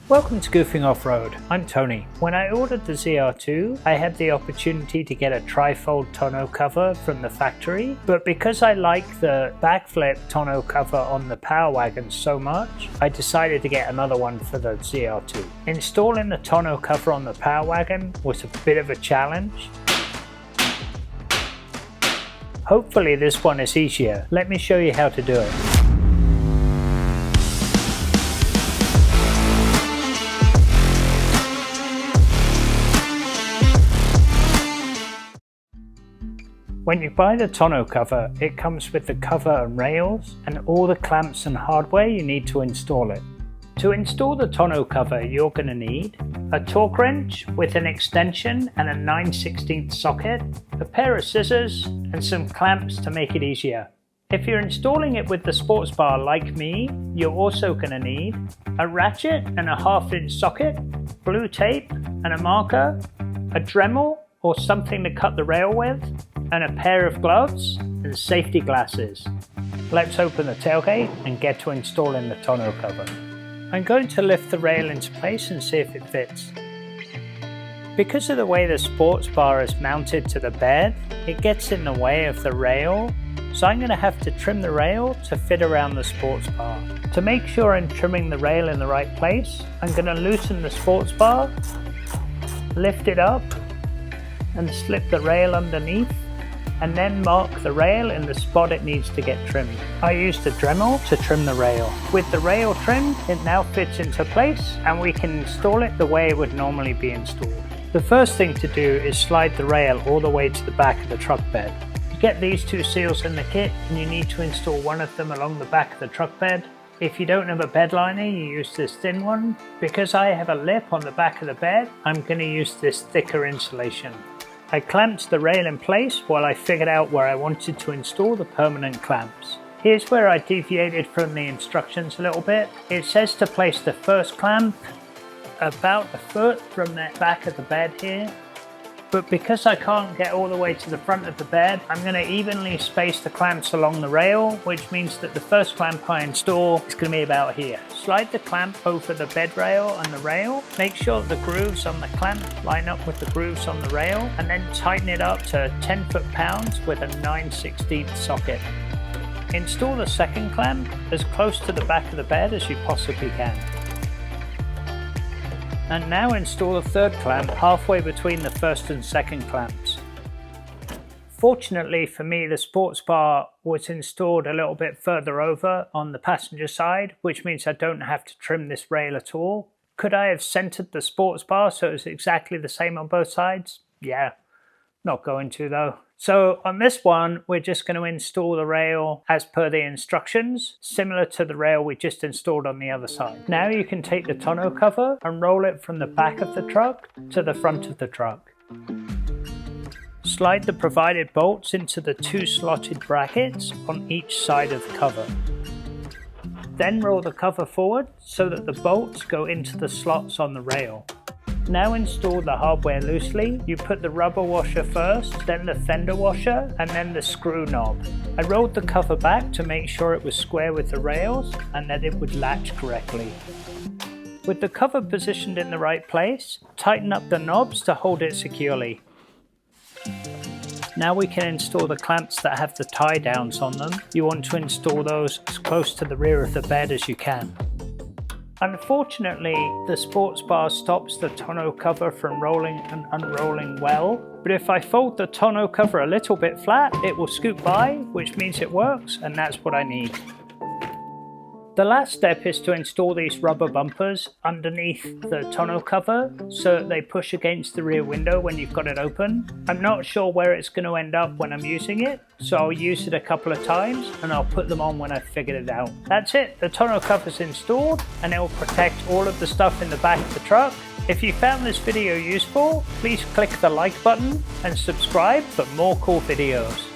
Welcome to Goofing Off-Road, I'm Tony. When I ordered the ZR2, I had the opportunity to get a tri-fold tonneau cover from the factory, but because I like the backflip tonneau cover on the Power Wagon so much, I decided to get another one for the ZR2. Installing the tonneau cover on the Power Wagon was a bit of a challenge. Hopefully this one is easier. Let me show you how to do it. When you buy the tonneau cover, it comes with the cover and rails and all the clamps and hardware you need to install it. To install the tonneau cover, you're going to need a torque wrench with an extension and a 9/16 socket, a pair of scissors and some clamps to make it easier. If you're installing it with the sports bar like me, you're also going to need a ratchet and a 1/2-inch socket, blue tape and a marker, a Dremel or something to cut the rail with, and a pair of gloves and safety glasses. Let's open the tailgate and get to installing the tonneau cover. I'm going to lift the rail into place and see if it fits. Because of the way the sports bar is mounted to the bed, it gets in the way of the rail, so I'm going to have to trim the rail to fit around the sports bar. To make sure I'm trimming the rail in the right place, I'm going to loosen the sports bar, lift it up, and slip the rail underneath, and then mark the rail in the spot it needs to get trimmed. I used a Dremel to trim the rail. With the rail trimmed, it now fits into place and we can install it the way it would normally be installed. The first thing to do is slide the rail all the way to the back of the truck bed. You get these two seals in the kit and you need to install one of them along the back of the truck bed. If you don't have a bed liner, you use this thin one. Because I have a lip on the back of the bed, I'm going to use this thicker insulation. I clamped the rail in place while I figured out where I wanted to install the permanent clamps. Here's where I deviated from the instructions a little bit. It says to place the first clamp about a foot from the back of the bed here. But because I can't get all the way to the front of the bed, I'm going to evenly space the clamps along the rail, which means that the first clamp I install is going to be about here. Slide the clamp over the bed rail and the rail. Make sure that the grooves on the clamp line up with the grooves on the rail, and then tighten it up to 10 foot-pounds with a 9/16 socket. Install the second clamp as close to the back of the bed as you possibly can. And now install the third clamp halfway between the first and second clamps. Fortunately for me, the sports bar was installed a little bit further over on the passenger side, which means I don't have to trim this rail at all. Could I have centered the sports bar so it's exactly the same on both sides? Yeah, not going to though. So on this one, we're just going to install the rail as per the instructions, similar to the rail we just installed on the other side. Now you can take the tonneau cover and roll it from the back of the truck to the front of the truck. Slide the provided bolts into the two slotted brackets on each side of the cover. Then roll the cover forward so that the bolts go into the slots on the rail. Now install the hardware loosely. You put the rubber washer first, then the fender washer, and then the screw knob. I rolled the cover back to make sure it was square with the rails and that it would latch correctly. With the cover positioned in the right place, tighten up the knobs to hold it securely. Now we can install the clamps that have the tie downs on them. You want to install those as close to the rear of the bed as you can. Unfortunately, the sports bar stops the tonneau cover from rolling and unrolling well, but if I fold the tonneau cover a little bit flat, it will scoot by, which means it works, and that's what I need. The last step is to install these rubber bumpers underneath the tonneau cover so that they push against the rear window when you've got it open. I'm not sure where it's going to end up when I'm using it, so I'll use it a couple of times and I'll put them on when I've figured it out. That's it, the tonneau cover's installed and it will protect all of the stuff in the back of the truck. If you found this video useful, please click the like button and subscribe for more cool videos.